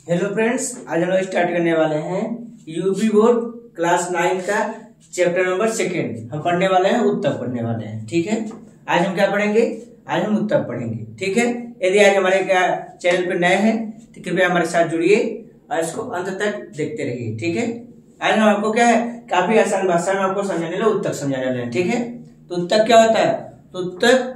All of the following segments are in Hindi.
हेलो फ्रेंड्स, आज हम लोग स्टार्ट करने वाले हैं यूपी बोर्ड क्लास 9 का चैप्टर नंबर 2 हम पढ़ने वाले हैं, उत्तक पढ़ने वाले हैं। ठीक है, आज हम क्या पढ़ेंगे? आज हम उत्तक पढ़ेंगे। ठीक है, यदि आज हमारे चैनल पर नए हैं तो कृपया हमारे साथ जुड़िए और इसको अंत तक देखते रहिए। ठीक है, आज हम आपको क्या है, काफी आसान भाषा में आपको समझाने वाले उत्तक समझाने वाले हैं। ठीक है, तो उत्तक क्या होता है? तो उत्तक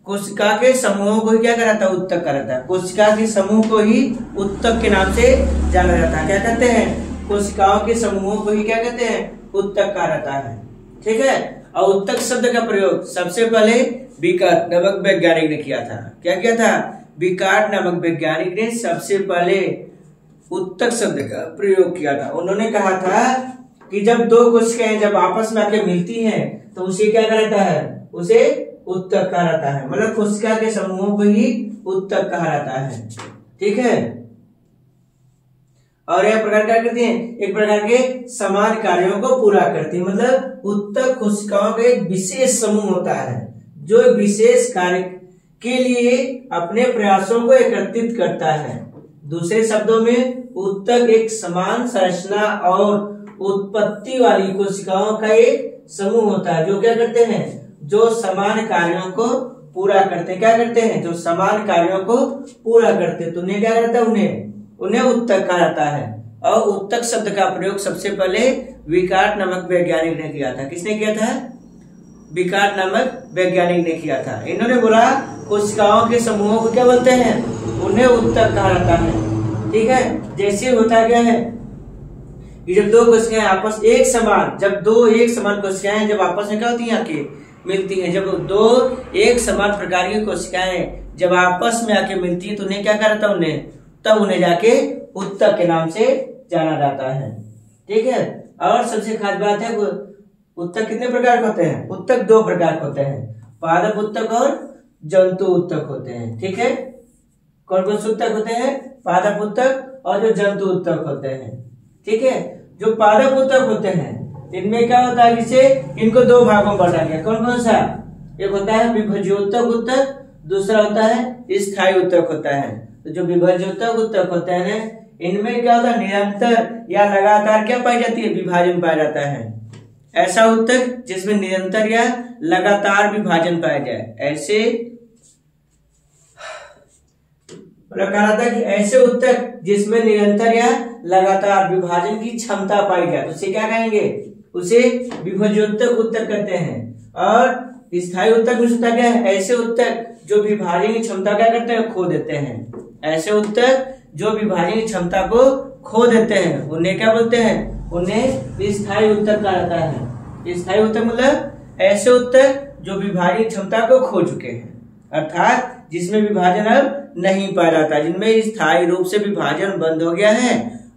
कोशिका के समूहों को ही क्या कहलाता है? उत्तक कहलाता है। कोशिका के समूह को ही उत्तक के नाम से जाना जाता है। क्या कहते हैं? कोशिकाओं के समूहों को ही क्या कहते हैं? उत्तक कहा जाता है। ठीक है, और उत्तक शब्द का प्रयोग सबसे पहले विकार्ट नामक वैज्ञानिक ने किया था। क्या किया था? विकार्ट नामक वैज्ञानिक ने सबसे पहले उत्तक शब्द का प्रयोग किया था। उन्होंने कहा था कि जब दो कोशिकाएं जब आपस में आके मिलती हैं तो उसे क्या कहता है? उसे उत्तक कहा जाता है। मतलब कोशिका के समूहों को ही उत्तक कहा जाता है। ठीक है, और यह प्रकार क्या करती हैं? एक प्रकार के समान कार्यों को पूरा करती है। मतलब उत्तक कोशिकाओं का एक विशेष समूह होता है जो एक विशेष कार्य के लिए अपने प्रयासों को एकत्रित करता है। दूसरे शब्दों में उत्तक एक समान संरचना और उत्पत्ति वाली कोशिकाओं का एक समूह होता है जो क्या करते हैं? जो समान कार्यों को पूरा करते हैं। क्या करते हैं? जो समान कार्यों को पूरा करते हैं। तो उन्हें क्या करता है? उन्हें उत्तक कहा जाता है। और उत्तक शब्द का प्रयोग सबसे पहले विकार्ट नामक वैज्ञानिक ने किया था। किसने किया था? विकार्ट नामक वैज्ञानिक ने किया था। इन्होंने बोला कोशिकाओं के समूहों को क्या बोलते हैं? उन्हें उत्तक कहा जाता है। ठीक है, जैसे होता क्या है कि जब दो कोशिकाएं आपस एक समान कोशिकाएं जब आपस में क्या होती हैं? आके मिलती हैं। जब दो एक समान प्रकार की कोशिकाएं जब आपस में आके मिलती है तो उन्हें क्या करता है? उन्हें जाके उत्तक के नाम से जाना जाता है। ठीक है, और सबसे खास बात है उत्तक कितने प्रकार के होते हैं? उत्तक 2 प्रकार के होते हैं, पादप उत्तक और जंतु उत्तक होते हैं। ठीक है, कौन कौन से उत्तक होते हैं? पादप उत्तक और जो जंतु उत्तक होते हैं। ठीक है, जो पादप उत्तक होते हैं इनमें क्या होता है? जिसे इनको 2 भागों में बांटा गया। कौन कौन सा? एक होता है विभज्योत्तक उत्तक, दूसरा होता है स्थायी उत्तक होता है। तो जो विभज्योत्तक उत्तक होते हैं इनमें क्या होता है? निरंतर या लगातार क्या पाई जाती है? विभाजन पाया जाता है। ऐसा उत्तक जिसमें निरंतर या लगातार विभाजन पाया जाए, ऐसे कहा जाता है कि ऐसे उत्तक जिसमें निरंतर या लगातार विभाजन की क्षमता पाई जाए उसे क्या कहेंगे? उसे विभज्योत्तक उत्तक कहते हैं। और स्थायी उत्तक क्या है? ऐसे उत्तक जो विभाजन की क्षमता क्या करते हैं? खो देते हैं। ऐसे उत्तक जो विभाजन की क्षमता को खो देते हैं उन्हें क्या बोलते हैं? उन्हें स्थायी उत्तक कहा जाता है। स्थायी उत्तक मतलब ऐसे उत्तक जो विभाजन की क्षमता को खो चुके हैं, अर्थात जिसमें विभाजन अब नहीं पाया जाता, जिनमें स्थायी रूप से विभाजन बंद हो गया है,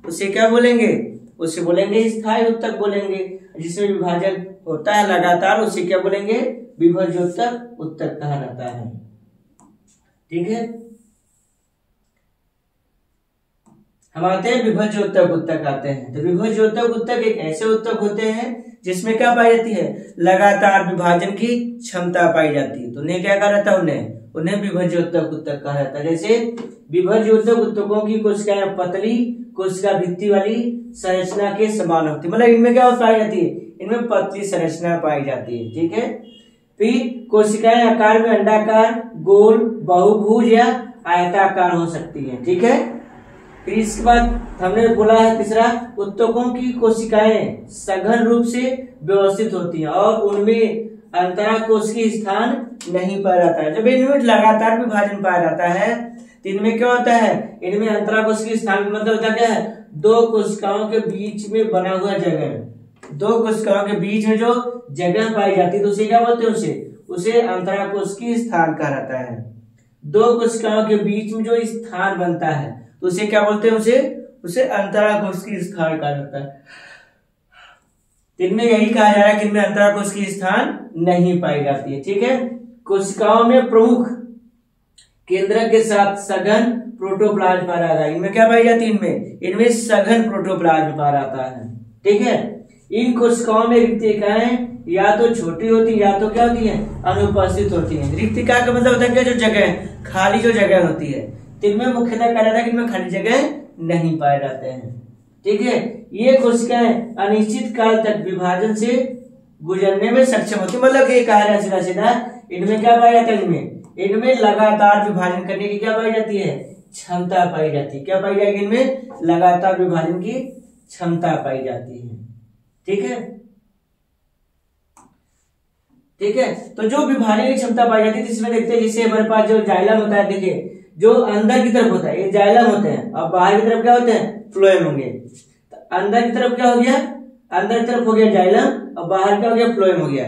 उसे क्या बोलेंगे? उसे बोलेंगे स्थायी उत्तक बोलेंगे। जिसमें विभाजन होता है लगातार उसे क्या बोलेंगे? विभज्योत्तक उत्तक कहा जाता है। ठीक है, हम आते हैं विभज्योत्तक उत्तक आते हैं। तो विभज्योत्तक उत्तक एक ऐसे उत्तक होते हैं जिसमें क्या पाई जाती है? लगातार विभाजन की क्षमता पाई जाती है। तो उन्हें क्या कहा जाता है? उन्हें विभज्योत्तक उत्तक कहा जाता है। जैसे विभज्योत्तक उत्तकों की कोशिकाएं पतली कोशिका भित्ति वाली संरचना के समान होती है। मतलब इनमें क्या पाई जाती है? इनमें पतली संरचना पाई जाती है। ठीक है, फिर कोशिकाएं आकार में अंडाकार, गोल, बहुभुज या आयताकार हो सकती है। ठीक है, फिर इसके बाद हमने बोला है तीसरा, उत्तकों की कोशिकाएं सघन रूप से व्यवस्थित होती हैं और उनमें अंतराकोशिकीय स्थान नहीं पाया जाता है। जब इनमें लगातार विभाजन पाया जाता है तो इनमें क्या होता है? इनमें अंतराकोशिकीय स्थान मतलब होता क्या है? 2 कोशिकाओं के बीच में बना हुआ जगह, 2 कोशिकाओं के बीच में जो जगह पाई जाती है तो उसे क्या बोलते हैं? उसे अंतराकोशिकीय स्थान कहा जाता है। 2 कोशिकाओं के बीच में जो स्थान बनता है तो उसे क्या बोलते हैं? उसे अंतराकोशिकीय स्थान कहा जाता है। इनमें यही कहा जा रहा है कि इनमें अंतराकोशिकीय स्थान नहीं पाई जाती है। ठीक है, कोशिकाओं में प्रमुख केंद्रक के साथ सघन प्रोटोप्लाज्म पाया जाता है। इनमें क्या पाई जाती है? इनमें सघन प्रोटोप्लाज्म पाया जाता है। ठीक है, इन कोशिकाओं में रिक्तिकाएं या तो छोटी होती है या तो क्या होती है? अनुपस्थित होती है। रिक्तिका का मतलब होता है कि जो जगह खाली जो जगह होती है, तो इनमें मुख्यतः कहा जाता है कि इनमें खाली जगह नहीं पाए जाते हैं। ठीक है, ये कोशिकाएं अनिश्चित काल तक विभाजन से गुजरने में सक्षम होती, मतलब ये कहा जाए सीधा सीधा इनमें क्या पाया जाता है, इनमें लगातार विभाजन करने की क्या पाई जाती है, क्षमता पाई जाती है। क्या पाई जाएगी, इनमें लगातार विभाजन की क्षमता पाई जाती है। ठीक है, ठीक है, तो जो विभाजन की क्षमता पाई जाती है जिसमें देखते हैं, जिससे हमारे पास जो जाइलम होता है, देखिए जो अंदर की तरफ होता है ये जाइलम होते हैं और बाहर की तरफ क्या होते हैं, फ्लोएम होंगे। तो अंदर की तरफ क्या हो गया, अंदर की तरफ हो गया जाइलम और बाहर क्या हो गया, फ्लोएम हो गया।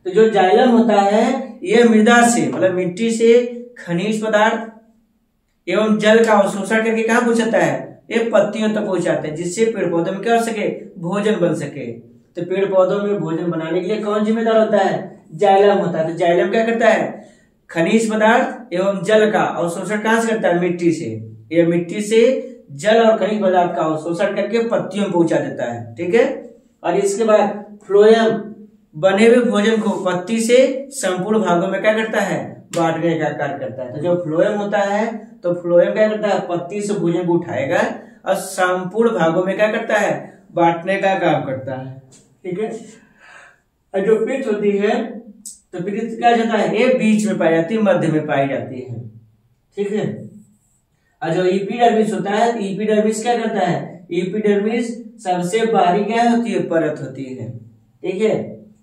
तो जो जाइलम होता है ये मृदा से मतलब मिट्टी से खनिज पदार्थ एवं जल का अवशोषण करके कहाँ पहुंचाता है, ये पत्तियों तक पहुंचाते हैं, जिससे पेड़ पौधों में क्या हो सके, भोजन बन सके। तो पेड़ पौधों में भोजन बनाने के लिए कौन जिम्मेदार होता है, जाइलम होता है। तो जाइलम क्या करता है, खनिज पदार्थ एवं जल का अवशोषण कहां से करता है, मिट्टी से। यह मिट्टी से जल और खनिज पदार्थ का अवशोषण करके पत्तियों में पहुंचा देता है। ठीक है, और इसके बाद फ्लोएम बने हुए भोजन को पत्ती से संपूर्ण भागों में क्या करता है, बांटने का कार्य करता है। तो जो फ्लोएम होता है, तो फ्लोएम क्या करता है, पत्ती से भोजन को उठाएगा और संपूर्ण भागों में क्या करता है, बांटने का काम करता है। ठीक है, और जो पित्त होती है, तो पित्त क्या जाता है, ये बीच में पाई जाती है, मध्य में पाई जाती है। ठीक है, और जो इपिडर्मिस होता है, इपिडर्मिस क्या करता है, इपिडर्मिस सबसे बाहरी क्या होती है, परत होती है। ठीक है,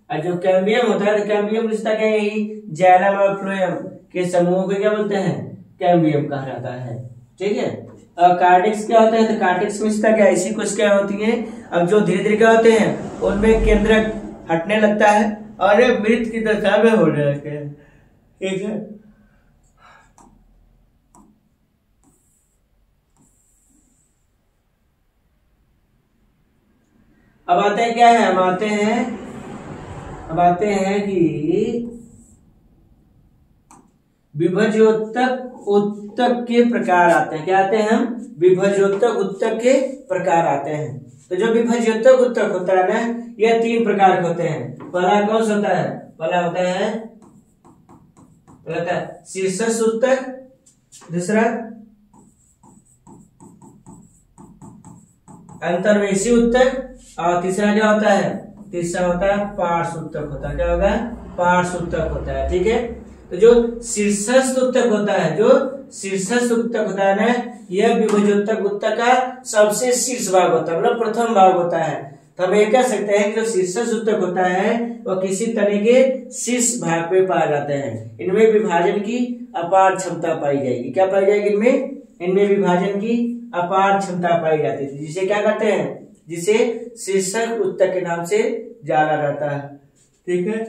और जो कैम्बियम होता है, कैम्बियम रिश्ता क्या है, जाइलम और फ्लोएम के समूह को क्या बोलते हैं, कैम्बियम कहा जाता है। ठीक है, और कार्डिक्स क्या होता है, तो कार्डिक्स में रिश्ता क्या है, इसी कुछ क्या होती है। अब जो धीरे धीरे क्या होते हैं, उनमें केंद्रक हटने लगता है और ये मृत की दशा में हो जाते हैं। ठीक है, अब आते हैं क्या है, हम आते हैं कि विभज्योतक उत्तक के प्रकार आते हैं। क्या आते हैं, हम विभज्योतक उत्तक के प्रकार आते हैं। तो जो विभज्योतक उत्तक होता है ना, यह 3 प्रकार के होते हैं। पहला कौन सा होता है, पहला होता है शीर्षस्थ उत्तक, दूसरा अंतर्वेशी उत्तक, और तीसरा क्या होता है, तीसरा होता है पार्श्व उत्तक होता है। क्या होगा, पार्श्व उत्तक होता है। ठीक है, तो जो शीर्षस्थ उत्तक होता है, जो शीर्षस्थ उत्तक होता है ना, यह विभज्योतक उत्तक का सबसे शीर्ष भाग होता है, मतलब प्रथम भाग होता है। तो हम ये कह सकते हैं कि जो शीर्षस्थ उत्तक होता है वह किसी तने के शीर्ष भाग पे पाए जाते हैं। इनमें विभाजन की अपार क्षमता पाई जाएगी। क्या पाई जाएगी, इनमें विभाजन की अपार क्षमता पाई जाती है, जिसे क्या कहते हैं, जिसे शीर्षक उत्तक के नाम से जाना जाता है। ठीक है,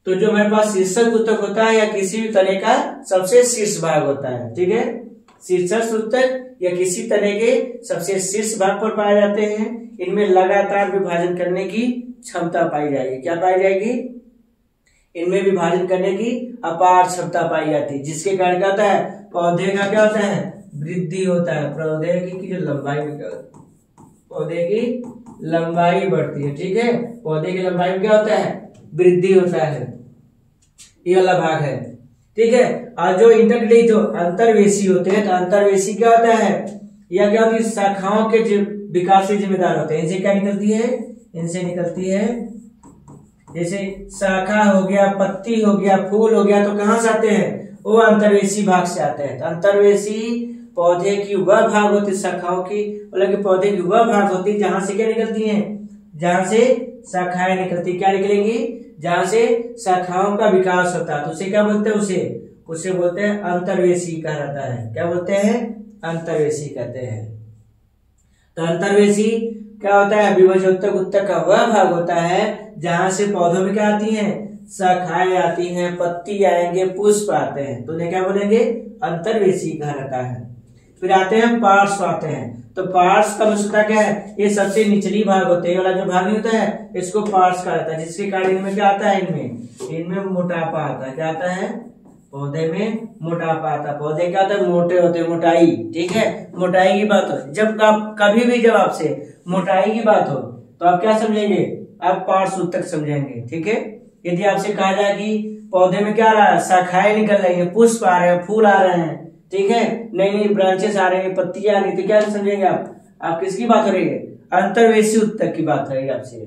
तो जो हमारे पास शीर्षक उत्तक होता है या किसी भी तने का सबसे शीर्ष भाग होता है। ठीक है, शीर्षस्थ उत्तक या किसी तने के सबसे शीर्ष भाग पर पाए जाते हैं। इनमें लगातार विभाजन करने की क्षमता पाई जाएगी। क्या पाई जाएगी, इनमें विभाजन करने की अपार क्षमता पाई जाती है, जिसके कारण क्या होता है, पौधे का क्या होता है, वृद्धि होता है। पौधे की जो लंबाई में क्या होता है, पौधे की लंबाई बढ़ती है। ठीक है, पौधे की लंबाई में क्या होता है, वृद्धि होता है। ये वाला भाग है। ठीक है, और जो इंटरग्रेड जो अंतर्वेशी होते हैं, तो अंतर्वेशी क्या होता है, या क्या होती है, शाखाओं के विकास से जिम्मेदार होते हैं। इनसे क्या निकलती है, इनसे निकलती है जैसे शाखा हो गया, पत्ती हो गया, फूल हो गया, तो कहां से आते हैं, वो अंतर्वेशी भाग से आते हैं। तो अंतर्वेशी पौधे की वह भाग होती है, शाखाओं की मतलब कि पौधे की वह भाग होती है जहां से क्या निकलती है, जहां से शाखाएं निकलती। क्या निकलेंगी, जहां से शाखाओं का विकास होता है। तो उसे क्या बोलते हैं, उसे बोलते हैं अंतर्वेशी कहा जाता है। क्या बोलते हैं, अंतर्वेशी कहते हैं। तो अंतर्वेशी क्या होता है, विभज्योतक उत्तक का वह भाग होता है जहां से पौधों में क्या आती हैं, शाखाएं आती हैं, पत्ती आएंगे, पुष्प आते हैं, तो उन्हें क्या बोलेंगे, अंतर्वेशी कहा जाता है। फिर आते हैं पार्श्व आते हैं। तो पार्श्व का मतलब क्या है, ये सबसे निचली भाग होते हैं, वाला जो भाग नहीं होता है इसको पार्श्व कहा जाता है, जिसके कारण इनमें क्या आता है, इनमें मोटापा आता है। क्या आता है, पौधे में मोटापा आता है। पौधे क्या होता है, मोटे होते हैं, मोटाई। ठीक है, मोटाई की बात हो, जब आप कभी भी जब आपसे मोटाई की बात हो तो आप क्या समझेंगे, आप पार्श्व उत्तक समझेंगे। ठीक है, यदि आपसे कहा जाए कि पौधे में क्या आ रहा है, शाखाएं निकल रही है, पुष्प आ रहे हैं, फूल आ रहे हैं, ठीक है, नई नई ब्रांचेस आ रही है, पत्तियां आ रही है, तो क्या समझेंगे आप किसकी बात हो रही है? अंतर्वेशी उत्तक की बात हो रही है आपसे।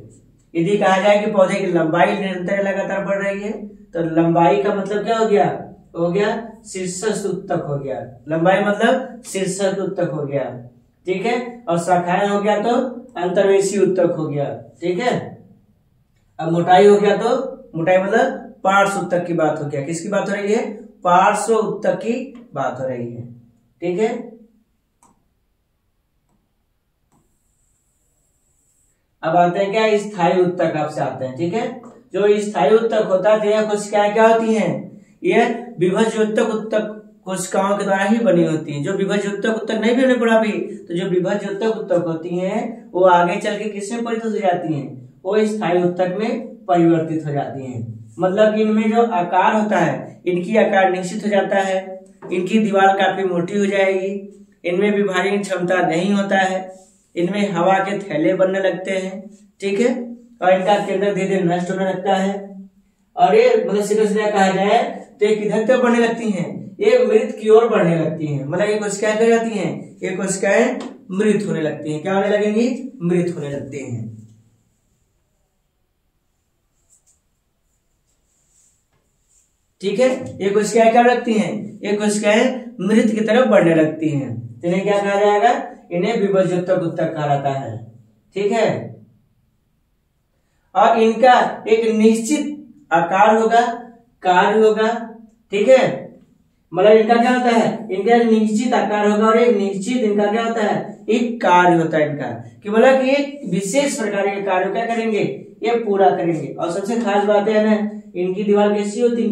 यदि कहा जाए कि पौधे की लंबाई निरंतर लगातार बढ़ रही है, तो लंबाई का मतलब क्या हो गया? हो गया शीर्षस्थ उत्तक हो गया। लंबाई मतलब शीर्षस्थ उत्तक हो गया, ठीक है। और शाखाएं हो गया तो अंतर्वेशी उत्तक हो गया, ठीक है। अब मोटाई हो गया तो मोटाई मतलब पार्श्व उत्तक की बात हो गया। किसकी बात हो रही है? पार्श्व उत्तक की बात हो रही है, ठीक है। अब आते हैं क्या? स्थायी उत्तक आपसे आते हैं, ठीक है। जो स्थायी उत्तक होता है, यह कोशिकाएं क्या होती हैं? यह विभज्योत्तक उत्तक कोशिकाओं के द्वारा ही बनी होती हैं। जो विभज्योत्तक उत्तक नहीं भी हमने पढ़ा भी, तो जो विभज्योत्तक उत्तक होती हैं वो आगे चल के किसमें परिवर्तित हो जाती हैं? वो स्थायी उत्तक में परिवर्तित हो जाती हैं। मतलब इनमें जो आकार होता है, इनकी आकार निश्चित हो जाता है, इनकी दीवार काफी मोटी हो जाएगी, इनमें विभाजन क्षमता नहीं होता है, इनमें हवा के थैले बनने लगते हैं, ठीक है। और इनका केंद्र धीरे धीरे नष्ट होने लगता है। और ये मतलब सीधा सीधा कहा जाए तो ये किधर तक बढ़ने लगती हैं? ये मृत की ओर बढ़ने लगती हैं। मतलब ये कोशिकाएं कर जाती हैं, ये कोशिकाएं मृत होने लगती हैं। क्या होने लगेंगी? मृत होने लगते हैं, ठीक है। ये कोशिकाएं क्या लगती हैं? ये कोशिकाएं मृत की तरफ बढ़ने लगती हैं। इन्हें क्या कहा जाएगा? इन्हें विभज्योत्तक उत्तक कहा जाता है, ठीक है। और इनका एक निश्चित आकार होगा, कार्य होगा, ठीक है। मतलब इनका क्या होता है? इनका एक निश्चित आकार होगा और एक निश्चित इनका क्या होता है? एक कार्य होता है इनका, कि मतलब कि एक विशेष प्रकार के कार्य क्या करेंगे? ये पूरा करेंगे। और सबसे खास बात है ना, इनकी दीवार कैसी होती है?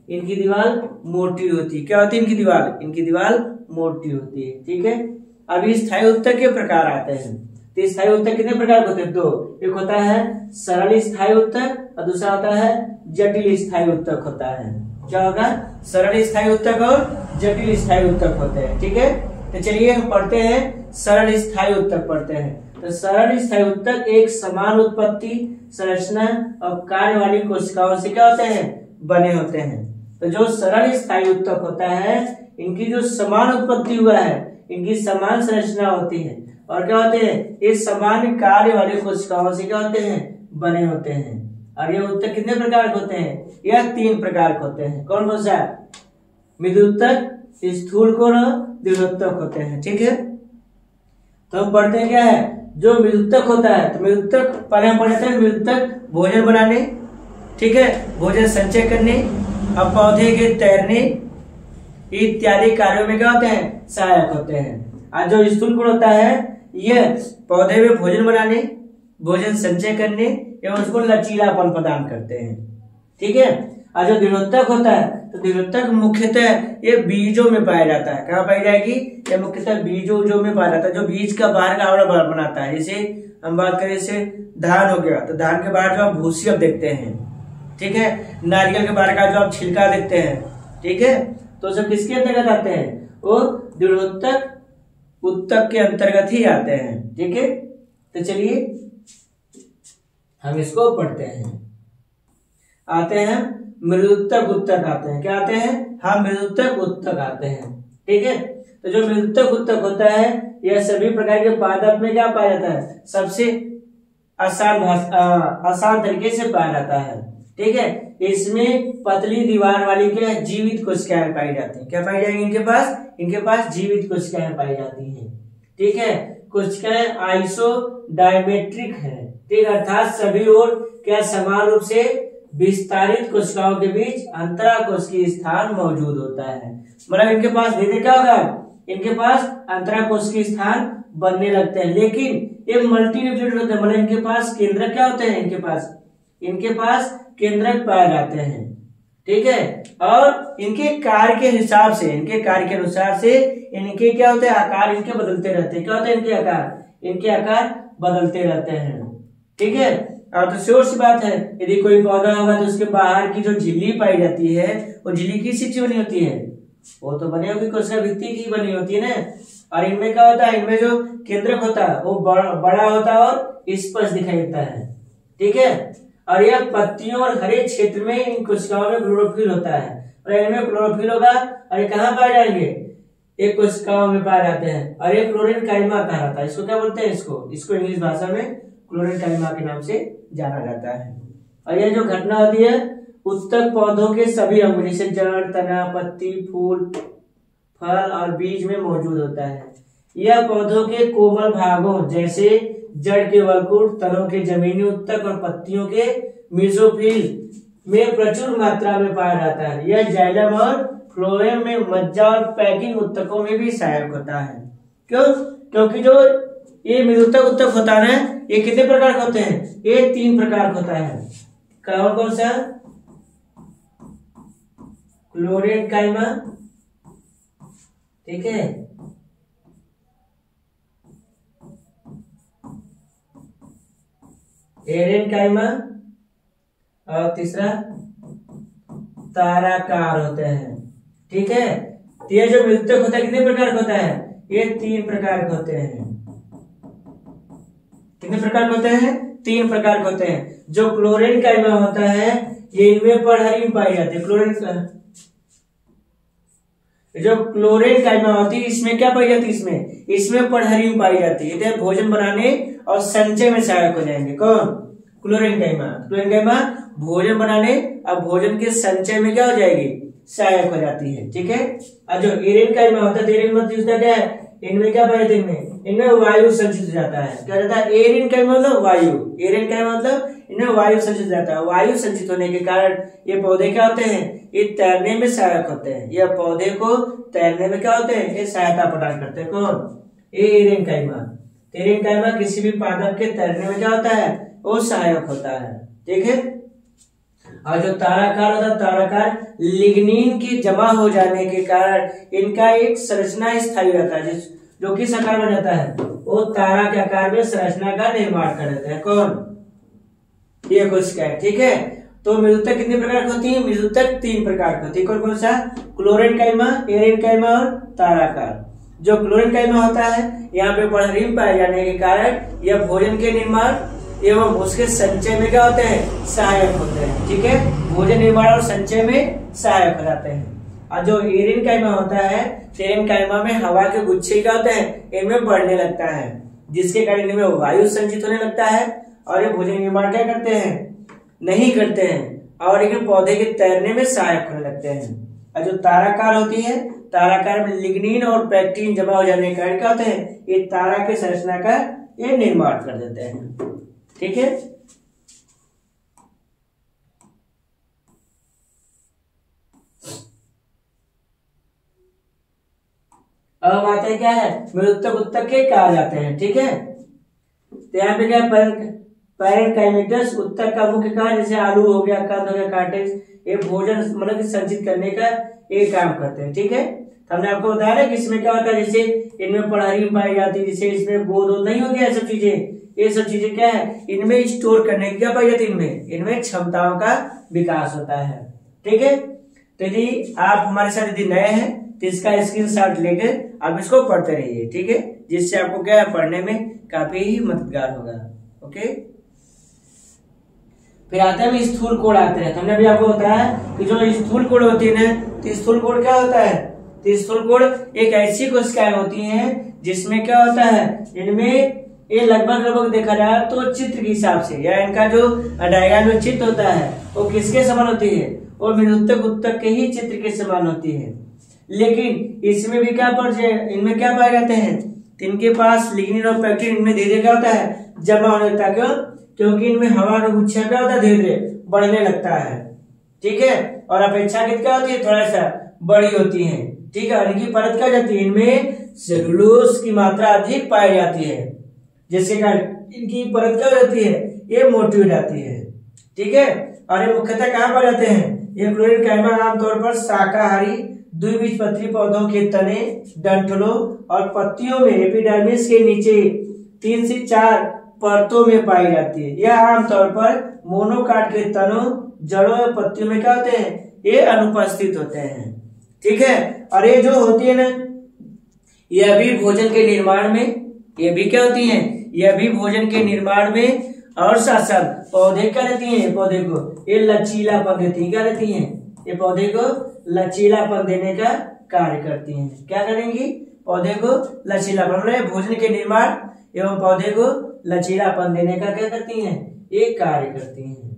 इनकी दीवार मोटी होती है। क्या होती है इनकी दीवार? इनकी दीवार मोटी होती है, ठीक है। अभी स्थायी उत्तक के प्रकार आते हैं। तो स्थायी उत्तक कितने प्रकार के होते हैं? दो। एक होता है सरल स्थायी उत्तक और दूसरा होता है जटिल स्थायी उत्तक होता है। क्या होगा? सरल स्थायी उत्तक और जटिल स्थायी उत्तक होते हैं, ठीक है। तो चलिए हम पढ़ते हैं सरल स्थायी उत्तक पढ़ते हैं। तो सरल स्थायी उत्तक एक समान उत्पत्ति, संरचना और कार्य वाली कोशिकाओं से क्या होते हैं? बने होते हैं। तो जो सरल स्थायी उत्तक होता है, इनकी जो समान उत्पत्ति हुआ है, इनकी समान संरचना होती है और क्या होते हैं? ये समान कार्य वाले कोशिकाओं से क्या होते हैं? बने होते हैं। और ये उत्तक कितने प्रकार के होते हैं? यह 3 प्रकार के होते हैं। कौन कौन सा? मृदुत्तक, स्थूलकोण, दृढ़ोत्तक होते हैं, ठीक है। तो हम पढ़ते हैं क्या है? जो मृदुत्तक होता है, तो मृदुत्तक पहले हम पढ़ते हैं मृदुत्तक भोजन बनाने, ठीक है, भोजन संचय करने और पौधे के तैरने इत्यादि कार्यों में क्या होते हैं? सहायक होते हैं। और जो स्थूलकोण होता है, यह पौधे में भोजन बनाने, भोजन संचय करने एवं उसको लचीलापन प्रदान करते हैं, ठीक है। और जो दृढ़ोत्तक होता है, तो दृढ़ोत्तक मुख्यतः ये बीजों में पाया जाता है। कहाँ पाई जाएगी? ये मुख्यतः बीजों में पाया जाता है, जो बीज का बाहर का आवरण बनाता है। जैसे हम बात करें, जैसे धान हो गया, तो धान के बाहर जो आप भूसी आप देखते हैं, ठीक है। नारियल के बाहर का जो आप छिलका देखते हैं, ठीक है, तो सब किसके अंतर्गत आते हैं? वो दृढ़ोत्तक उत्तक के अंतर्गत ही आते हैं, ठीक है। तो चलिए हम इसको पढ़ते हैं। आते हैं मृदुत्तक उत्तक आते हैं। क्या आते हैं? हाँ, मृदुत्तक उत्तक आते हैं, ठीक है। तो जो मृदुत्तक उत्तक होता है, यह सभी प्रकार के पादप में क्या पाया जाता है? सबसे आसान तरीके से पाया जाता है, ठीक है। इसमें पतली दीवार वाली क्या जीवित कोशिकाएं पाई जाती हैं। क्या पाई जाएंगी इनके पास? इनके पास जीवित कोशिकाएं पाई जाती हैं, ठीक है। कोशिकाएं आइसोडायमेट्रिक है, ठीक, अर्थात सभी ओर क्या समान रूप से विस्तारित कोशिकाओं के बीच अंतराकोशिकीय स्थान मौजूद होता है। मतलब इनके पास धीरे क्या होगा? इनके पास अंतराकोशिकीय स्थान बनने लगते हैं, लेकिन ये मल्टीन्यूक्लिएटेड होते हैं। मतलब इनके पास केंद्रक क्या होते हैं? इनके पास केंद्रक पाए जाते हैं, ठीक है। और इनके कार्य के हिसाब से, इनके कार्य के अनुसार से इनके क्या होते हैं? आकार इनके बदलते रहते हैं। क्या होते हैं इनके आकार? इनके आकार बदलते रहते हैं, ठीक है। और तो श्योर सी बात है, यदि कोई पौधा होगा तो उसके बाहर की जो झिल्ली पाई जाती है, वो झिल्ली किस चीज की बनी होती है? वो तो बनी होगी कोशिका भित्ति की बनी होती है ना। और इनमें क्या होता है? इनमें जो केंद्रक होता है वो बड़ा होता है और स्पष्ट दिखाई देता है, ठीक है। और यह पत्तियों और हरे क्षेत्र में इन कोशिकाओं में क्लोरोफिल होता है, और इनमें क्लोरोफिल होगा। और ये कहाँ पाए जाएंगे? एक कोशिकाओं में पाए जाते हैं और ये क्लोरीन काइमा कहलाता है। इसको क्या बोलते हैं? इसको इंग्लिश भाषा में क्लोरीन काइमा के नाम से जाना जाता है। और ये जो घटना होती है उत्तक पौधों के सभी अंगों जैसे जड़, तना, पत्ती, फूल, फल और बीज में मौजूद होता है। यह पौधों के कोमल भागों जैसे जड़ के वलकुट, तनों के जमीनी उत्तक और पत्तियों के मेसोफिल में प्रचुर मात्रा में पाया जाता है। यह जाइलम और फ्लोएम में मज्जा और पैकिंग उत्तकों में भी सहायक होता है। क्यों? क्योंकि जो ये मृदुत्तक उत्तक होता है ये कितने प्रकार के होते हैं? ये 3 प्रकार का होता है। कौन कौन सा? क्लोरीन काइमा, ठीक है, एरेन काइमा और तीसरा ताराकार होते हैं। ठीक है, तो ये जो मृदुत्तक होता है कितने प्रकार का होता है? ये 3 प्रकार के होते हैं। कितने प्रकार के होते हैं? 3 प्रकार के होते हैं। जो क्लोरीन काइमा होता है ये इनमें पड़हरी पाई जाती है। जो क्लोरीन काइमा होती है इसमें क्या पाई जाती है? इसमें पड़हरी पाई जाती है। तो भोजन बनाने और संचय में सहायक हो जाएंगे। कौन? क्लोरीन काइमा। क्लोरीन काइमा भोजन बनाने और भोजन के संचय में क्या हो जाएगी? सहायक हो जाती है। ठीक है, और जो एरेन काइमा होता है, एरेन मतलब क्या है? इनमें क्या पाया जाता है? इनमें वायु संचित हो जाता है। क्या रहता है? एरेन काइमा मतलब वायु। एरेन काइमा मतलब इनमें वायु संचित जाता है। वायु संचित होने के कारण ये पौधे क्या होते हैं? ये तैरने में सहायक होते हैं। यह पौधे को तैरने में क्या होते हैं? ये सहायता प्रदान करते हैं। कौन? ये एरेन काइमा। एरेन काइमा किसी भी पादप के तैरने में क्या होता है? वो सहायक होता है। ठीक है, और जो ताराकार होता है, ताराकार लिग्निन की जमा हो जाने के कारण इनका एक संरचना स्थायी हो जाता है, जो किस आकार में जाता है? वो तारा के आकार में संरचना का निर्माण कर देते हैं। कौन? ये कोशिका है। ठीक है, तो मृदुत्तक कितने प्रकार की होती है? मृदुत्तक 3 प्रकार की होती है। कौन कौन सा? क्लोरीन काइमा, एरेन काइमा और ताराकार। जो क्लोरीन काइमा होता है यहाँ पे पड़हरी पाए जाने के कारण यह भोजन के निर्माण एवं उसके संचय में क्या होते हैं? सहायक होते हैं। ठीक है, भोजन निर्माण और संचय में सहायक हो जाते हैं। और जो एरेन काइमा होता है, एरेन काइमा में हवा के गुच्छे क्या होते हैं? इनमें बढ़ने लगता है, जिसके कारण इनमें वायु संचित होने लगता है और ये भोजन निर्माण क्या करते हैं? नहीं करते हैं, और लेकिन पौधे के तैरने में सहायक होने लगते हैं। और जो ताराकार होती है, ताराकार में लिग्निन और पैक्टिन जमा हो जाने के कारण क्या होते हैं? ये तारा के संरचना का ये निर्माण कर देते हैं। ठीक है, अब आते हैं क्या है? मृदुत्तक उत्तक के कहा जाते हैं। ठीक है, तो यहाँ पे क्या है? पैरेनकाइमेटस उत्तक का मुख्य कार्य, जैसे आलू हो गया, कंद हो गया, कार्टेज, ये भोजन मतलब कि संचित करने का ये काम करते हैं। ठीक है, तो हमने आपको बताया ना कि इसमें क्या होता है? जैसे इनमें पड़हरी पाई जाती है, जैसे इसमें गोद नहीं हो गया, सब चीजें, ये सब चीजें क्या है? इनमें स्टोर करने की क्या पाई जाती है? इनमें क्षमताओं का विकास होता है। ठीक है, तो यदि आप हमारे साथ यदि नए हैं तो इसका स्क्रीनशॉट लेकर आप इसको पढ़ते रहिए। ठीक है, जिससे आपको क्या है? पढ़ने में काफी ही मददगार होगा। ओके, फिर आते हैं स्थूल कोड आते हैं। हमने भी आपको बताया कि जो स्थूल कोड होती है ना, तो स्थूल कोड क्या होता है? तो स्थूल कोड एक ऐसी कोशिकाएं होती हैं जिसमें क्या होता है? इनमें ये लगभग देखा जाए तो चित्र के हिसाब से, या इनका जो डायग्राम में चित्र होता है वो किसके समान होती है? और मृदुत्तक उत्तक के ही चित्र के समान होती है। लेकिन इसमें भी क्या इनमें क्या पाए जाते हैं? इनके पास लिग्निन और पैक्टिन इनमें धीरे क्या होता है? जमा होने लगता है। क्यों? क्योंकि इनमें हवा का गुच्छा क्या होता है? धीरे धीरे बढ़ने लगता है। ठीक है, और अपेक्षाकृत क्या होती है? थोड़ा सा बड़ी होती है। ठीक है, और इनकी परत क्या जाती है? इनमें सेलुलोज की मात्रा अधिक पाई जाती है, जिसके कारण इनकी परत क्या हो जाती है? ये मोटी हो जाती है। ठीक है, और ये मुख्यतः कहाँ पाए जाते हैं? ये क्लोरीन काइमा आमतौर पर शाकाहारी द्विबीजपत्री पौधों के तने, डंठलों और पत्तियों में एपिडर्मिस के नीचे 3 से 4 परतों में पाई जाती है। यह आमतौर पर मोनोकाट के तनों, जड़ों और पत्तियों में क्या होते हैं? ये अनुपस्थित होते हैं। ठीक है, और ये जो होती है ना, यह भी भोजन के निर्माण में, ये भी क्या होती है? यह भी भोजन के निर्माण में और साथ साथ पौधे क्या रहती है? पौधे को ये लचीलापन देती है। क्या रहती है? ये पौधे को लचीलापन देने का कार्य करती हैं। क्या करेंगी? पौधे को लचीलापन, मतलब भोजन के निर्माण एवं पौधे को लचीलापन देने का क्या करती हैं? एक कार्य करती हैं।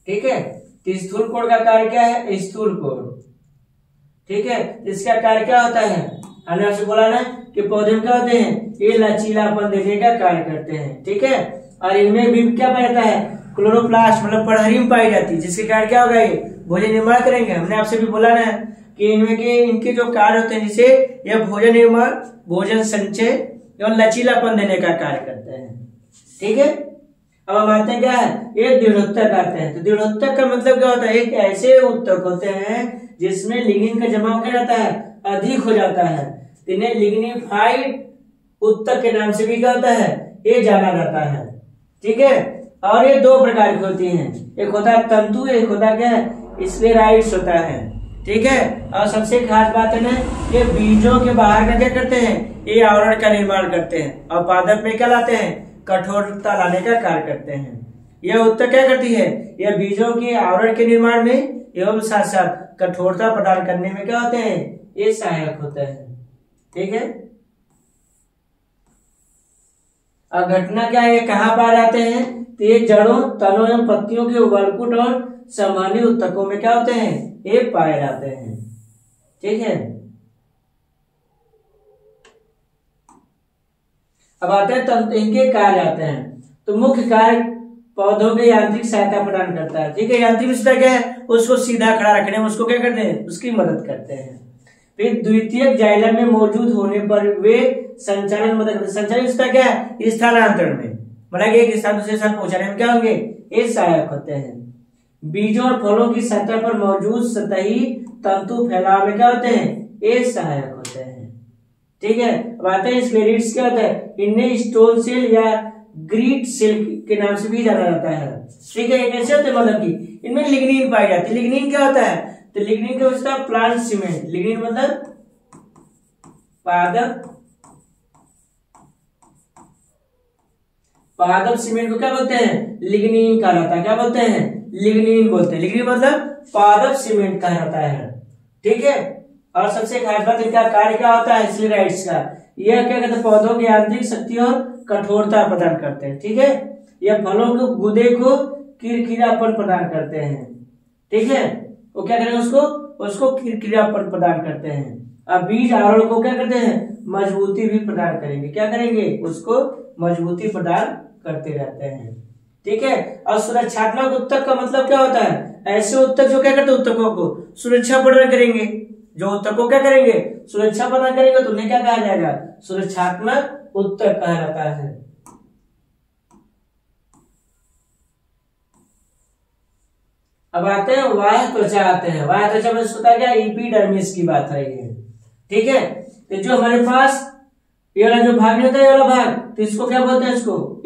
ठीक है, तो स्थूल कोण का कार्य क्या है? स्थूल कोण। ठीक है, इसका कार्य क्या होता है? हमने आपसे बोला ना कि पौधे में क्या होते हैं? ये लचीलापन देने का कार्य करते हैं। ठीक है, और इनमें भी क्या पाया जाता है? क्लोरोप्लास्ट, मतलब पड़हरी में पाई जाती है, जिसके कारण क्या होगा? ये भोजन निर्माण करेंगे। हमने आपसे भी बोला ना कि इनमें के इनके जो कार्य होते हैं, जिसे यह भोजन निर्माण, भोजन संचय एवं लचीलापन देने का कार्य करते हैं। ठीक है, अब हम आते हैं क्या है? ये दृढ़ोत्तक आते हैं। तो दृढ़ोत्तक का मतलब क्या होता है? एक ऐसे उत्तक होते हैं जिसमें लिग्निन का जमाव क्या रहता है? अधिक हो जाता है। इन्हें लिग्निफाइड उत्तक के नाम से भी क्या होता है? ये जाना जाता है। ठीक है, और ये दो प्रकार की होती हैं, एक होता है तंतु, एक होता क्या है? स्क्लेराइड्स होता है। ठीक है, और सबसे खास बात है ना, ये बीजों के बाहर का क्या करते हैं? ये आवरण का निर्माण करते हैं और पादप में क्या लाते हैं? कठोरता लाने का कार्य करते हैं। यह उत्तक क्या करती है? यह बीजों के आवरण के निर्माण में एवं साथ साथ कठोरता प्रदान करने में क्या होते हैं? ये सहायक होते हैं। ठीक है, अब घटना क्या है? कहाँ पाए जाते हैं? तो ये जड़ों, तनों एवं पत्तियों के वलकुट और सामान्य उत्तकों में क्या होते हैं? ये पाए जाते हैं। ठीक है, अब आते हैं इनके कार्य आते हैं। तो मुख्य कार्य पौधों के यांत्रिक सहायता प्रदान करता है। ठीक है, यांत्रिक सहायता क्या है? उसको सीधा खड़ा रखने में उसको क्या करते हैं? उसकी मदद करते हैं। फिर द्वितीयक जाइलम में मौजूद होने पर वे संचालन मदद करते हैं। संचालन सहायता क्या है? स्थानांतरण में, मतलब एक स्थान दूसरे स्थान पहुंचाने में क्या होंगे? ये सहायक होते हैं। बीजों और फलों की सतह पर मौजूद सतही तंतु फैलाव में क्या होते हैं? ये सहायक होते हैं। ठीक है, अब आते हैं स्क्लेरिड्स। क्या होता है? इन्हें स्टोन सेल या ग्रीट सेल के नाम से भी जाना जाता है। ठीक है, ये कैसे होते हैं? मतलब कि इनमें लिग्निन पाई जाती है। लिग्निन क्या होता है? तो लिग्निन क्या होता है? Plant cement. लिग्निन मतलब पादप सीमेंट को क्या बोलते हैं? लिग्निन कहा जाता है। क्या बोलते हैं? लिग्निन बोलते हैं। लिग्निन मतलब पादप सीमेंट कहा जाता है। ठीक है, और सबसे खास बात इनका कार्य क्या होता है? स्क्लेराइड्स का, यह क्या कहते हैं? पौधों की यांत्रिक शक्ति और कठोरता प्रदान करते हैं। ठीक है, यह फलों के गुदे को किरकिरापन प्रदान करते हैं। ठीक है, वो क्या करेंगे? उसको किरकिरापन प्रदान करते हैं। अब बीज आवरण को क्या करते हैं? मजबूती भी प्रदान करेंगे। क्या करेंगे? उसको मजबूती प्रदान करते रहते हैं। ठीक है, और सुरक्षात्मक उत्तक का मतलब क्या होता है? ऐसे उत्तक जो क्या करते हैं? उत्तकों को सुरक्षा प्रदान करेंगे। जो उत्तक को क्या करेंगे? सुरक्षा प्रदान करेंगे, तो उन्हें क्या कहा जाएगा? सुरक्षात्मक उत्तक कहा जाता है। अब आते हैं बाह्य त्वचा आते हैं। बाह्य त्वचा में होता क्या? एपिडर्मिस की बात है ये। ठीक है, तो जो हमारे पास ये वाला जो भाग होता है, ये वाला भाग, तो इसको क्या बोलते हैं?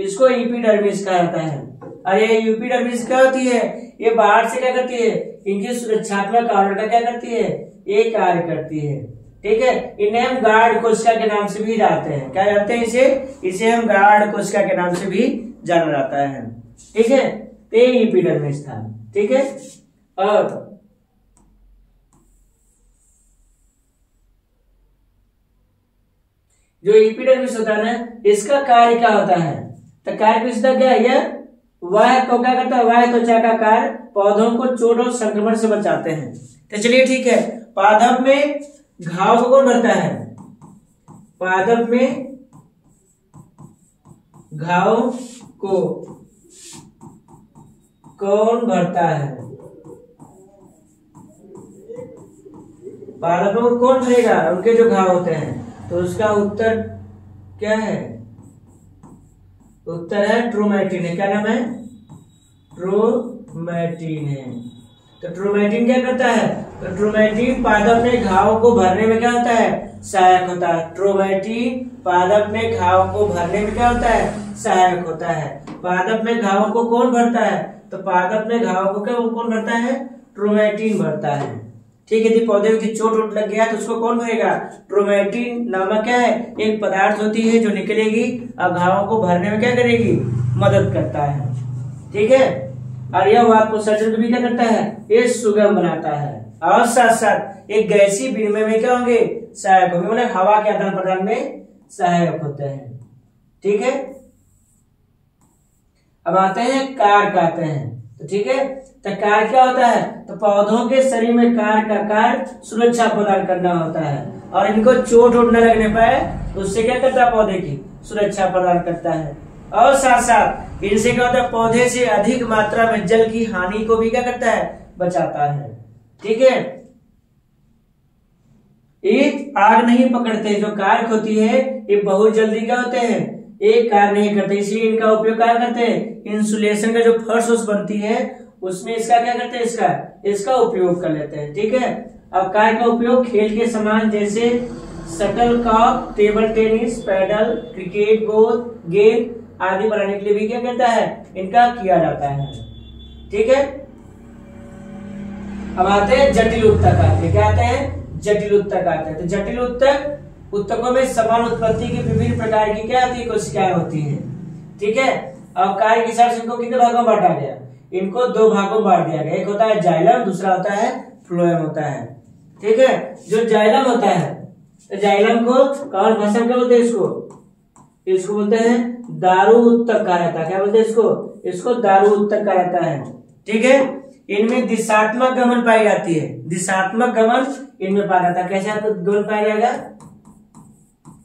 इसको एपिडर्मिस कहा जाता है। और ये एपिडर्मिस क्या होती है? ये बाहर से क्या करती है? इनकी सुरक्षात्मक आवरण का क्या करती है? ये कार्य करती है। ठीक है, इन्हें हम गार्ड कोशिका के नाम से भी जानते हैं। क्या जानते हैं इसे हम गार्ड कोशिका के नाम से भी जाना जाता है। ठीक है, तो ये एपिडर्मिस था। ठीक है, और जो एपिडर्मिस होता है ना, इसका कार्य क्या होता है? तो कार्य क्या है? वह तो क्या करता है? वह त्वचा का कार्य पौधों को चोट और संक्रमण से बचाते हैं। तो चलिए ठीक है, पादप में घाव को कौन भरता है? पादप में घाव को कौन भरता है? पादपों को कौन भरेगा? उनके जो घाव होते हैं। तो उसका उत्तर क्या है? उत्तर है ट्रोमैटिन है। क्या नाम है? ट्रोमैटिन है। तो ट्रोमैटिन क्या करता है? तो ट्रोमैटिन पादप में घाव को भरने में क्या होता है? सहायक होता है। ट्रोमैटिन पादप में घाव को भरने में क्या होता है? सहायक होता है। पादप में घाव को कौन भरता है? तो पादप में घाव को क्या कौन भरता है? ट्रोमैटिन भरता है। ठीक है, यदि पौधे को चोट लग गया तो उसको कौन भरेगा? ट्रोमैटिन नामक क्या है? एक पदार्थ होती है जो निकलेगी और घावों को भरने में क्या करेगी? मदद करता है। ठीक है, और यह वाष्पोत्सर्जन को भी क्या करता है, ये सुगम बनाता है। और साथ साथ एक गैसीय विनिमय में क्या होंगे, सहायक होंगे, मतलब हवा के आदान प्रदान में सहायक होते हैं। ठीक है, अब आते हैं कारक आते हैं। तो ठीक है, तो कारक क्या होता है, तो पौधों के शरीर में कारक का कार्य सुरक्षा प्रदान करना होता है, और इनको चोट वोट न लगने पाए तो उससे क्या करता है, पौधे की सुरक्षा प्रदान करता है। और साथ साथ इनसे क्या होता है, पौधे से अधिक मात्रा में जल की हानि को भी क्या करता है, बचाता है। ठीक है, ये आग नहीं पकड़ते, जो कारक होती है ये बहुत जल्दी क्या होते हैं, एक कार्य नहीं करते, इसलिए इनका उपयोग क्या करते हैं, इंसुलेशन का जो फर्श बनती है उसमें इसका क्या करते हैं, इसका उपयोग कर लेते हैं। ठीक है, अब कारक का उपयोग खेल के समान जैसे shuttlecock, table tennis, paddle, cricket, गेंद आदि बनाने के लिए भी क्या करता है, इनका किया जाता है। ठीक है, अब आते हैं जटिल उत्तक आते हैं, क्या आते हैं, जटिल उत्तक आते हैं। तो जटिल उत्तकों में समान उत्पत्ति की विभिन्न प्रकार की क्या होती है, कोशिकाएं होती हैं। ठीक है, अब कार्य के हिसाब से इनको कितने भागों में बांटा गया, इनको दो भागों में बांट दिया गया, एक होता है जाइलम, दूसरा होता है फ्लोएम होता है। ठीक है, जो जाइलम होता है, तो जाइलम को कौन भाषा में क्या बोलते हैं, इसको बोलते हैं दारू उत्तक कहा जाता है। क्या बोलते हैं इसको दारू उत्तक कहा जाता है। ठीक है, इनमें दिशात्मक गमन पाई जाती है, दिशात्मक गमन इनमें पाया जाता है। कैसे गमन पाया जाएगा,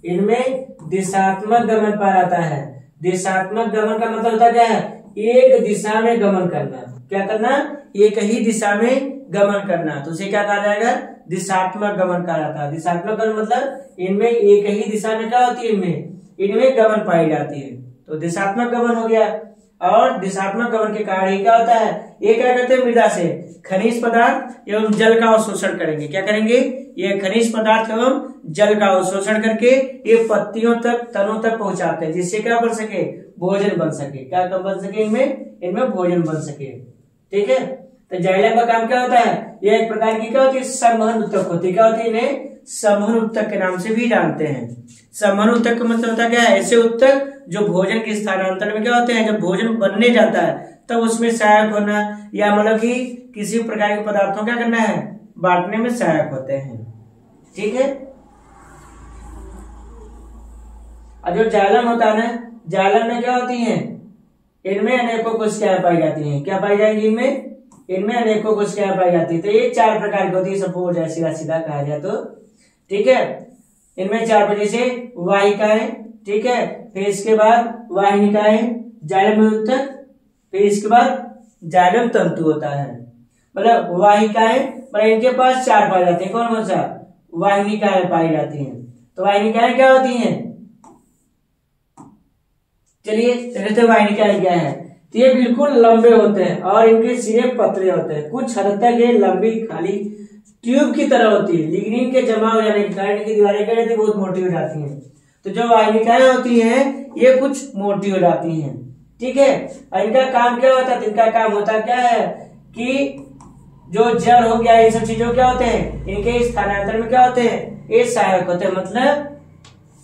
इनमें दिशात्मक गमन पाया जाता है। दिशात्मक गमन का मतलब होता क्या है, एक दिशा में गमन करना। क्या करना, एक ही दिशा में गमन करना, तो उसे क्या कहा जाएगा, दिशात्मक गमन कहा जाता है। दिशात्मक गमन मतलब इनमें एक ही दिशा में क्या होती है, इनमें गमन पाई जाती है, तो दिशात्मक गमन हो गया। और दिशात्मक गमन के कारण क्या होता है, ये क्या करते हैं, मृदा से खनिज पदार्थ एवं जल का अवशोषण करेंगे। क्या करेंगे, ये खनिज पदार्थ एवं जल का अवशोषण करके ये पत्तियों तक, तनों तक पहुंचाते हैं, जिससे क्या बन सके, भोजन बन सके। क्या बन सके, इनमें भोजन बन सके। ठीक है, तो जाइलम का काम क्या होता है, यह एक प्रकार की क्या होती है, संवहन उत्तक होती है। क्या होती है, इन्हें संवहन उत्तक के नाम से भी जानते हैं। संवहन उत्तक का मतलब होता क्या है, ऐसे उत्तक जो भोजन के स्थानांतरण में क्या होते हैं, जब भोजन बनने जाता है तब उसमें सहायक होना, या मतलब कि किसी प्रकार के पदार्थों क्या करना है, बांटने में सहायक होते हैं। ठीक है, और जो जाइलम होता है ना, जाइलम में क्या होती है, इनमें अनेकों कोशिकाएं पाई जाती हैं। क्या पाई जाएंगी, इनमें अनेकों कोशिकाएं पाई जाती है। तो ये चार प्रकार की होती है, सपोज है सीधा सीधा कहा जाए तो। ठीक है, इनमें चार प्रकार से वाहिकाएं, ठीक है, फिर इसके बाद वाहिनिकाएं, जाइलम उत्तक, फिर इसके बाद जाइलम तंतु होता है। मतलब वाहिकाएं, मतलब इनके पास चार पाई जाती है। कौन सा, वाहिनिकाएं पाई जाती हैं। तो वाहिनिकाएं क्या होती हैं, चलिए देखते हैं वाहिनिकाएं क्या है। तो ये बिल्कुल लंबे होते हैं और इनके सिरे पतले होते हैं, कुछ हद तक ये लंबी खाली ट्यूब की तरह होती है। लिग्निन के जमा हो जाने के कारण इनकी दीवारें क्या रहती है, बहुत मोटी हो जाती हैं। तो जो वाहिनिकाएं होती हैं ये कुछ मोटी हो जाती हैं। ठीक है, और इनका काम क्या होता है, इनका काम होता क्या है कि जो जल हो गया, ये सब चीजों क्या होते हैं, इनके स्थानांतरण में क्या होते हैं, ये सहायक होते हैं। मतलब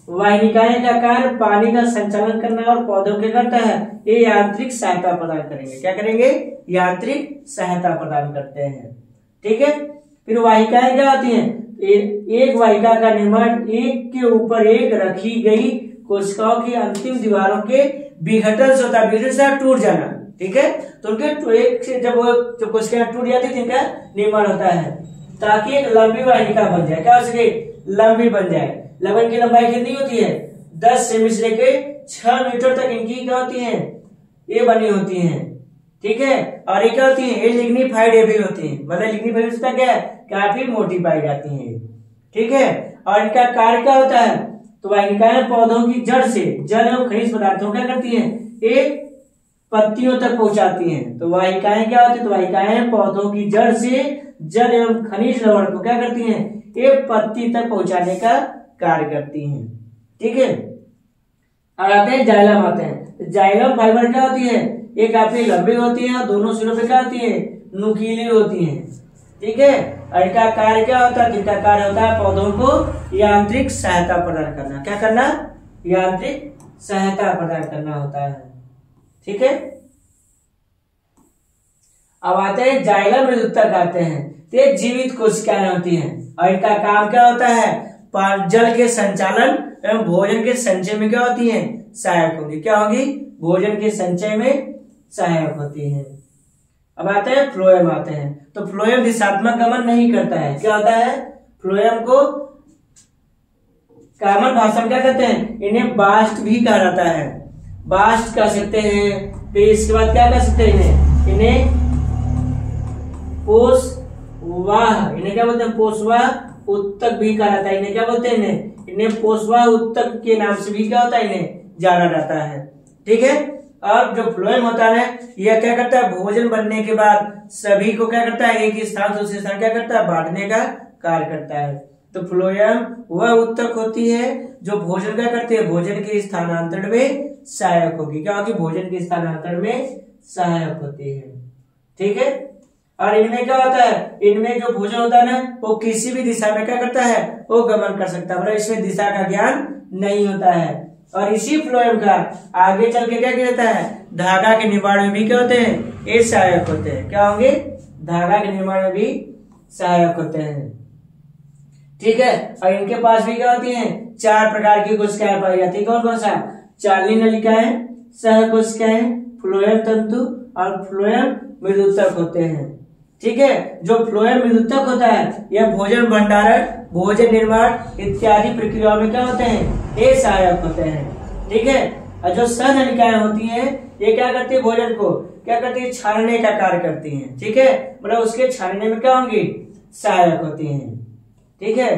वाहिनिकाएं का कार्य पानी का संचालन करना और पौधों के करता है, ये यांत्रिक सहायता प्रदान करेंगे। क्या करेंगे, यांत्रिक सहायता प्रदान करते हैं। ठीक है, फिर वाहिकाएं क्या होती हैं, एक वाहिका का निर्माण एक के ऊपर एक रखी गई कोशिकाओं की अंतिम दीवारों के विघटन से होता है, विघटन से टूट जाना। ठीक है, तो उनके एक से जब वो जो कोशिकाएं टूट जाती है इनका निर्माण होता है, ताकि एक लंबी वाहिका बन जाए। क्या हो सके, लंबी बन जाए। लवन की लंबाई कितनी होती है, 10 सेमी से लेके 6 मीटर तक इनकी क्या होती है, ये बनी होती हैं। ठीक है, और ये क्या होती है, ये लिग्निफाइड ये भी होती है। मतलब लिग्निफाइड उसका क्या है, काफी मोटी पाई जाती है। ठीक है, और इनका कार्य क्या होता है, तो वाहिकाएं पौधों की जड़ से जल एवं खनिज पदार्थों क्या करती हैं, ये पत्तियों तक पहुंचाती हैं। तो वाहिकाएं क्या होती है, तो वाहिकाएं पौधों की जड़ से जल एवं खनिज लवण को क्या करती हैं, ये पत्ती तक पहुंचाने का कार्य करती हैं। ठीक है, और आते हैं जाइलम आते हैं। जाइलम फाइबर क्या होती है, ये काफी लंबी होती है और दोनों सिरों पे क्या होती है, नुकीली होती है। ठीक है, और इनका कार्य क्या होता है, इनका कार्य होता है पौधों को यांत्रिक सहायता प्रदान करना। क्या करना, यांत्रिक सहायता प्रदान करना होता है। ठीक है, अब आते हैं जाइलम मृदुतक आते हैं। तो ये जीवित कोशिकाएं होती हैं और इनका काम क्या होता है, जल के संचालन एवं भोजन के संचय में क्या होती हैं, सहायक होगी। क्या होगी, भोजन के संचय में सहायक होती हैं। अब आते हैं फ्लोएम आते हैं। तो फ्लोएम दिशात्मक गमन नहीं करता है। क्या होता है, फ्लोएम को कॉमन भाषा में क्या कहते हैं, इन्हें बास्ट भी कहा जाता है, बास्ट कह सकते हैं। फिर इसके बाद क्या कह सकते हैं, इन्हें पोषवाह, इन्हें क्या बोलते हैं, पोषवाह उत्तक भी कहा जाता है। इन्हें क्या बोलते हैं, इन्हें पोषवाह उत्तक के नाम से भी क्या होता है, इन्हें जाना जाता है। ठीक है। अब जो फ्लोएम होता है यह क्या करता है, भोजन बनने के बाद सभी को क्या करता है, एक स्थान से दूसरे स्थान क्या करता है, बांटने का कार्य करता है। तो फ्लोएम वह उत्तक होती है जो भोजन क्या करती है, भोजन के स्थानांतरण में सहायक होगी। क्या होगी, भोजन के स्थानांतरण में सहायक होती है। ठीक है। और इनमें क्या होता है, इनमें जो भोजन होता है ना, वो किसी भी दिशा में क्या करता है, वो गमन कर सकता है, मतलब इसमें दिशा का ज्ञान नहीं होता है। और इसी फ्लोएम का आगे चल के क्या कहता है, धागा के निर्माण में भी क्या होते हैं, ये सहायक होते हैं। क्या होंगे, धागा के निर्माण में भी सहायक होते हैं। ठीक है। और इनके पास भी क्या होती हैं, 4 प्रकार की कोशिकाएं पाई जाती है। कौन कौन सा, चालनी नलिकाएं, सह कोशिकाएं, फ्लोएम तंतु और फ्लोएम मृदुतक होते हैं। ठीक है। जो फ्लोएम मृदुतक होता है यह भोजन भंडारण, भोजन निर्माण इत्यादि प्रक्रियाओं में क्या होते हैं, ये सहायक होते हैं। ठीक है। और जो सह नलिकाएं होती हैं ये क्या करती है, भोजन को क्या करती है, छानने का कार्य करती हैं। ठीक है। मतलब उसके छानने में क्या होंगी, सहायक होती हैं। ठीक है।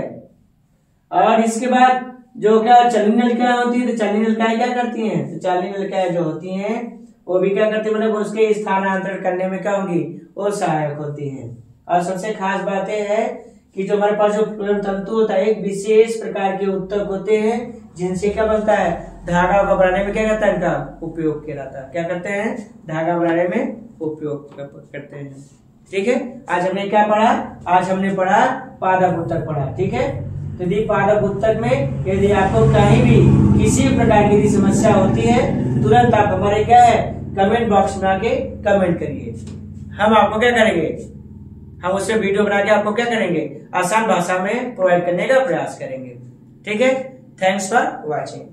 और इसके बाद जो क्या चलनी नलिकाएं होती है, तो चलनी नलिकाएं क्या करती हैं, तो चलनी नलिकाएं जो होती हैं वो भी क्या करती है, मतलब उसके स्थानांतरण करने में क्या होंगी, वो सहायक होती हैं। और सबसे खास बात यह है कि जो हमारे पास जो फ्लोएम तंतु होता है एक विशेष प्रकार के उत्तक होते हैं जिनसे क्या बनता है, धागा को बनाने में क्या करता है, इनका उपयोग किया जाता है। क्या करते हैं, धागा बनाने में उपयोग करते हैं। ठीक है। आज हमने क्या पढ़ा, आज हमने पढ़ा पादप उत्तक पढ़ा। ठीक है। तो यदि पादप उत्तक में यदि आपको कहीं भी किसी प्रकार की समस्या होती है तुरंत आप हमारे क्या है कमेंट बॉक्स में आके कमेंट करिए। हम आपको क्या करेंगे, हम उससे वीडियो बना के आपको क्या करेंगे, आसान भाषा में प्रोवाइड करने का प्रयास करेंगे। ठीक है। Thanks for watching.